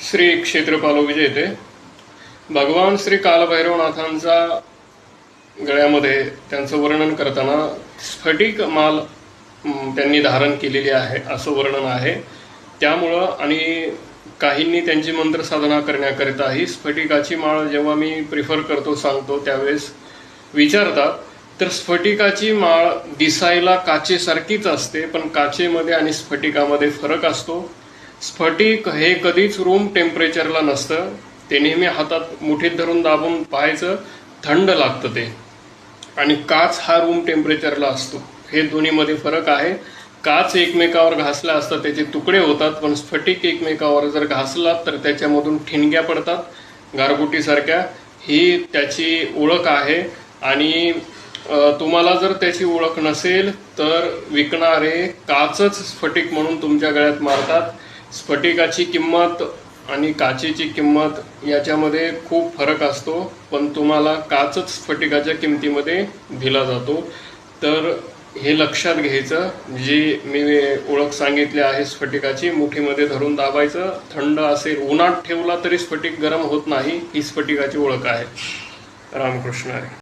श्री क्षेत्रपालो विजयते भगवान श्री कालभैरवनाथांचा गळ्यामध्ये त्यांचं वर्णन करताना स्फटिक माल त्यांनी धारण केलेली आहे असं वर्णन आहे। त्यामुळं आणि काहींनी त्यांची मंत्र साधना करण्याकरिता ही स्फटिकाची माळ जेव्हा मी प्रिफर करतो सांगतो त्यावेळेस विचारतात, तर स्फटिकाची माळ दिसायला काचेसारखीच असते, पण काचेमध्ये आणि स्फटिकामध्ये फरक असतो। स्फटिक हे कधीच रूम टेम्परेचरला नसतं, ते नेहमी हातात मुठीत धरून दाबून पाहायचं, थंड लागतं ते। आणि काच हा रूम टेम्परेचरला असतो, हे दोन्हीमध्ये फरक आहे। काच एकमेकावर घासला असता त्याचे तुकडे होतात, पण स्फटिक एकमेकावर जर घासला तर त्याच्यामधून ठिणग्या पडतात गारगुटीसारख्या। ही त्याची ओळख आहे। आणि तुम्हाला जर त्याची ओळख नसेल तर विकणारे काचच स्फटिक म्हणून तुमच्या गळ्यात मारतात। स्फटिकाची किंमत आणि काचेची किंमत याच्यामध्ये खूप फरक असतो, पण तुम्हाला काचच स्फटिकाच्या किमतीमध्ये दिला जातो। तर हे लक्षात घ्यायचं। जी मी ओळख सांगितली आहे स्फटिकाची, मुठीमध्ये धरून दाबायचं, थंड असेल उन्हात ठेवला तरी स्फटिक गरम होत नाही, ही स्फटिकाची ओळख आहे। रामकृष्ण हरी।